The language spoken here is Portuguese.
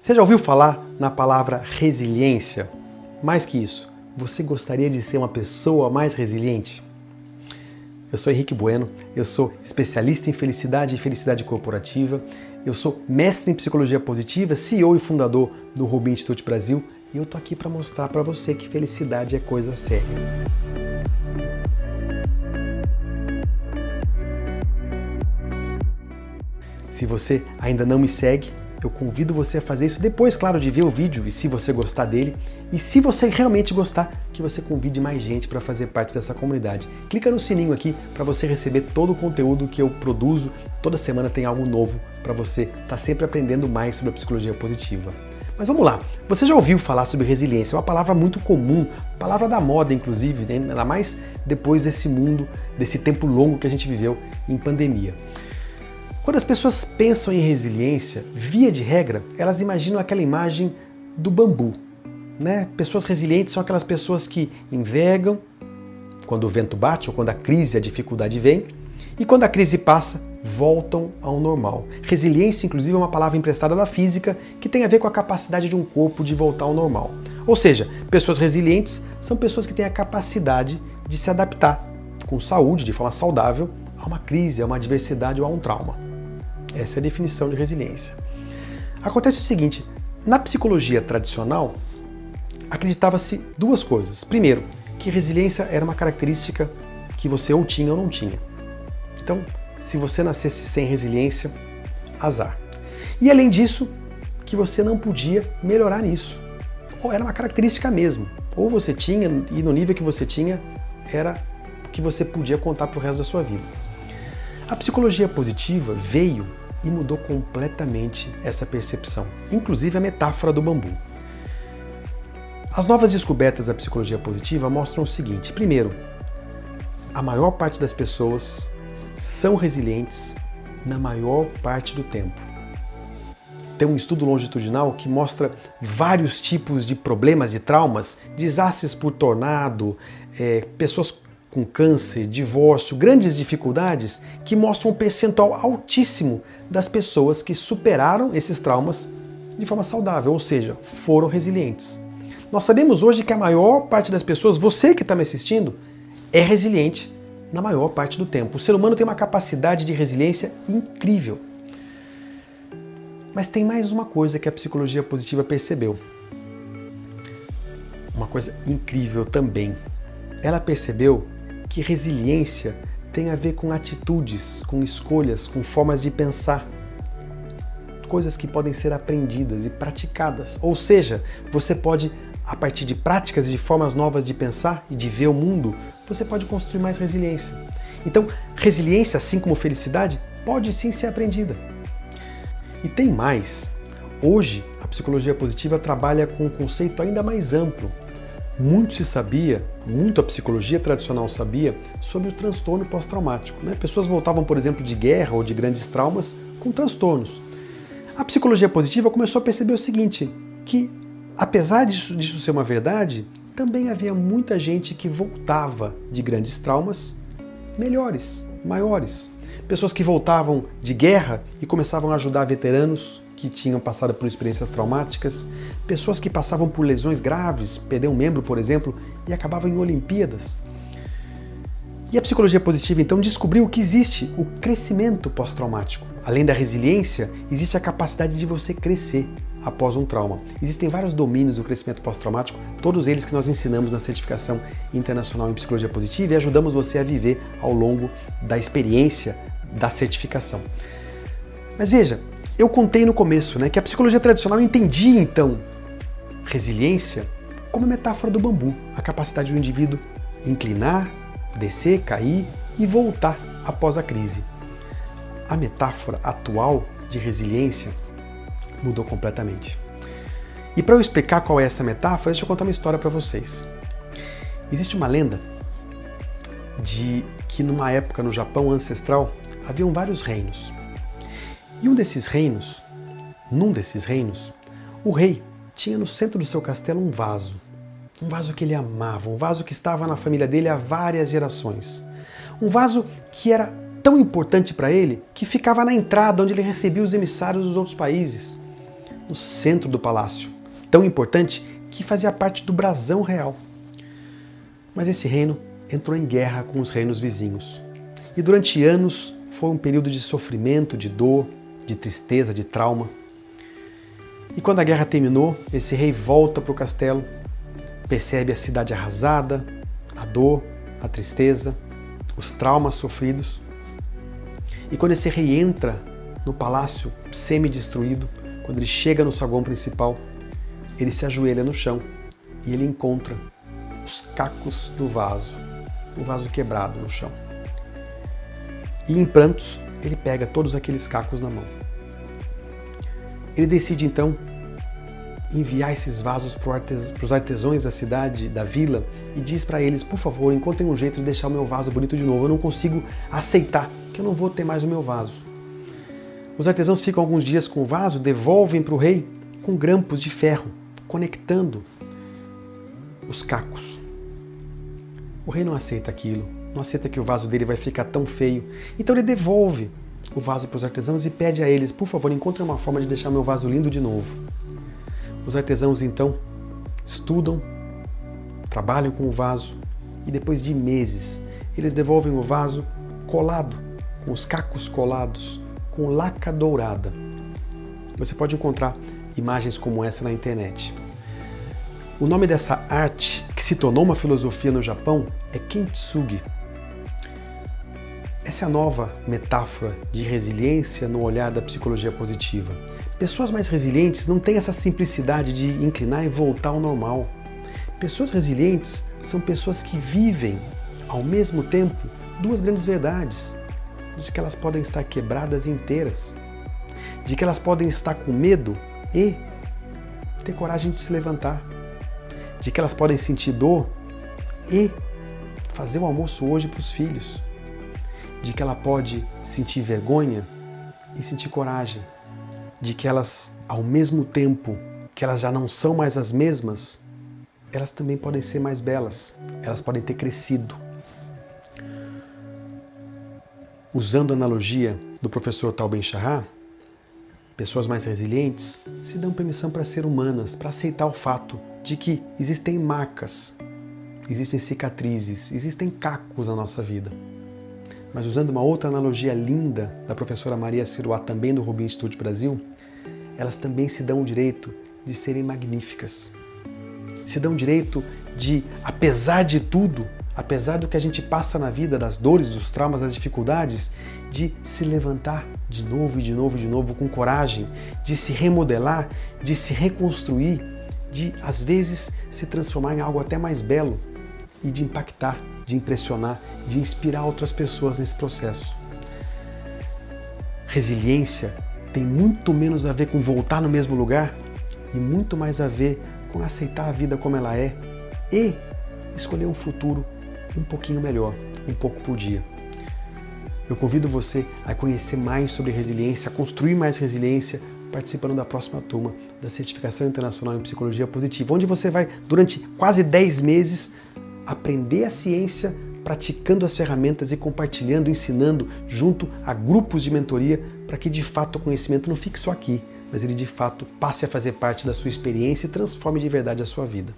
Você já ouviu falar na palavra resiliência? Mais que isso, você gostaria de ser uma pessoa mais resiliente? Eu sou Henrique Bueno, eu sou especialista em felicidade e felicidade corporativa, eu sou mestre em psicologia positiva, CEO e fundador do Ruby Institute Brasil, e eu tô aqui para mostrar para você que felicidade é coisa séria. Se você ainda não me segue, eu convido você a fazer isso depois, claro, de ver o vídeo e se você gostar dele. E se você realmente gostar, que você convide mais gente para fazer parte dessa comunidade. Clica no sininho aqui para você receber todo o conteúdo que eu produzo. Toda semana tem algo novo para você estar sempre aprendendo mais sobre a psicologia positiva. Mas vamos lá, você já ouviu falar sobre resiliência? É uma palavra muito comum, palavra da moda inclusive, né? Ainda mais depois desse mundo, desse tempo longo que a gente viveu em pandemia. Quando as pessoas pensam em resiliência, via de regra, elas imaginam aquela imagem do bambu, né? Pessoas resilientes são aquelas pessoas que envergam quando o vento bate ou quando a crise, a dificuldade vem, e quando a crise passa, voltam ao normal. Resiliência, inclusive, é uma palavra emprestada da física que tem a ver com a capacidade de um corpo de voltar ao normal. Ou seja, pessoas resilientes são pessoas que têm a capacidade de se adaptar com saúde, de forma saudável, a uma crise, a uma adversidade ou a um trauma. Essa é a definição de resiliência. Acontece o seguinte, na psicologia tradicional, acreditava-se duas coisas. Primeiro, que resiliência era uma característica que você ou tinha ou não tinha. Então, se você nascesse sem resiliência, azar. E além disso, que você não podia melhorar nisso. Ou era uma característica mesmo. Ou você tinha, e no nível que você tinha, era o que você podia contar para o resto da sua vida. A psicologia positiva veio e mudou completamente essa percepção, inclusive a metáfora do bambu. As novas descobertas da psicologia positiva mostram o seguinte: primeiro, a maior parte das pessoas são resilientes na maior parte do tempo. Tem um estudo longitudinal que mostra vários tipos de problemas, de traumas, desastres por tornado, pessoas com câncer, divórcio, grandes dificuldades, que mostram um percentual altíssimo das pessoas que superaram esses traumas de forma saudável, ou seja, foram resilientes. Nós sabemos hoje que a maior parte das pessoas, você que está me assistindo, é resiliente na maior parte do tempo. O ser humano tem uma capacidade de resiliência incrível. Mas tem mais uma coisa que a psicologia positiva percebeu. Uma coisa incrível também. Ela percebeu que resiliência tem a ver com atitudes, com escolhas, com formas de pensar. Coisas que podem ser aprendidas e praticadas. Ou seja, você pode, a partir de práticas e de formas novas de pensar e de ver o mundo, você pode construir mais resiliência. Então, resiliência, assim como felicidade, pode sim ser aprendida. E tem mais. Hoje, a psicologia positiva trabalha com um conceito ainda mais amplo. Muito se sabia, muito a psicologia tradicional sabia, sobre o transtorno pós-traumático, né? Pessoas voltavam, por exemplo, de guerra ou de grandes traumas com transtornos. A psicologia positiva começou a perceber o seguinte, que apesar disso ser uma verdade, também havia muita gente que voltava de grandes traumas melhores, maiores. Pessoas que voltavam de guerra e começavam a ajudar veteranos que tinham passado por experiências traumáticas, pessoas que passavam por lesões graves, perder um membro, por exemplo, e acabavam em Olimpíadas. E a psicologia positiva, então, descobriu que existe o crescimento pós-traumático. Além da resiliência, existe a capacidade de você crescer após um trauma. Existem vários domínios do crescimento pós-traumático, todos eles que nós ensinamos na certificação internacional em psicologia positiva e ajudamos você a viver ao longo da experiência da certificação. Mas veja, eu contei no começo, né, que a psicologia tradicional entendia, então, resiliência como a metáfora do bambu, a capacidade do indivíduo inclinar, descer, cair e voltar após a crise. A metáfora atual de resiliência mudou completamente. E para eu explicar qual é essa metáfora, deixa eu contar uma história para vocês. Existe uma lenda de que numa época no Japão ancestral haviam vários reinos. E num desses reinos, o rei tinha no centro do seu castelo um vaso que ele amava, um vaso que estava na família dele há várias gerações. Um vaso que era tão importante para ele que ficava na entrada onde ele recebia os emissários dos outros países. no centro do palácio, tão importante que fazia parte do brasão real. Mas esse reino entrou em guerra com os reinos vizinhos. E durante anos foi um período de sofrimento, de dor, de tristeza, de trauma. E quando a guerra terminou, esse rei volta para o castelo, percebe a cidade arrasada, a dor, a tristeza, os traumas sofridos. E quando esse rei entra no palácio semi-destruído, quando ele chega no saguão principal, ele se ajoelha no chão e ele encontra os cacos do vaso, o vaso quebrado no chão. E em prantos, ele pega todos aqueles cacos na mão. Ele decide então enviar esses vasos para os artesãos da cidade, da vila, e diz para eles, por favor, encontrem um jeito de deixar o meu vaso bonito de novo. Eu não consigo aceitar que eu não vou ter mais o meu vaso. Os artesãos ficam alguns dias com o vaso, devolvem para o rei com grampos de ferro, conectando os cacos. O rei não aceita aquilo, não aceita que o vaso dele vai ficar tão feio. Então ele devolve o vaso para os artesãos e pede a eles, por favor, encontrem uma forma de deixar meu vaso lindo de novo. Os artesãos então estudam, trabalham com o vaso e depois de meses eles devolvem o vaso colado, com os cacos colados, com laca dourada. Você pode encontrar imagens como essa na internet. O nome dessa arte, que se tornou uma filosofia no Japão, é Kintsugi. Essa é a nova metáfora de resiliência no olhar da psicologia positiva. Pessoas mais resilientes não têm essa simplicidade de inclinar e voltar ao normal. Pessoas resilientes são pessoas que vivem, ao mesmo tempo, duas grandes verdades. De que elas podem estar quebradas inteiras. De que elas podem estar com medo e ter coragem de se levantar. De que elas podem sentir dor e fazer o almoço hoje para os filhos. De que ela pode sentir vergonha e sentir coragem. De que elas, ao mesmo tempo que elas já não são mais as mesmas, elas também podem ser mais belas, elas podem ter crescido. Usando a analogia do professor Tal Ben-Shahar, pessoas mais resilientes se dão permissão para ser humanas, para aceitar o fato de que existem marcas, existem cicatrizes, existem cacos na nossa vida. Mas usando uma outra analogia linda da professora Maria Siroá, também do Rubin Institute Brasil, elas também se dão o direito de serem magníficas. Se dão o direito de, apesar de tudo, apesar do que a gente passa na vida, das dores, dos traumas, das dificuldades, de se levantar de novo e de novo e de novo com coragem, de se remodelar, de se reconstruir, de, às vezes, se transformar em algo até mais belo e de impactar, de impressionar, de inspirar outras pessoas nesse processo. Resiliência tem muito menos a ver com voltar no mesmo lugar e muito mais a ver com aceitar a vida como ela é e escolher um futuro um pouquinho melhor, um pouco por dia. Eu convido você a conhecer mais sobre resiliência, a construir mais resiliência, participando da próxima turma da Certificação Internacional em Psicologia Positiva, onde você vai, durante quase 10 meses, aprender a ciência, praticando as ferramentas e compartilhando, ensinando junto a grupos de mentoria para que de fato o conhecimento não fique só aqui, mas ele de fato passe a fazer parte da sua experiência e transforme de verdade a sua vida.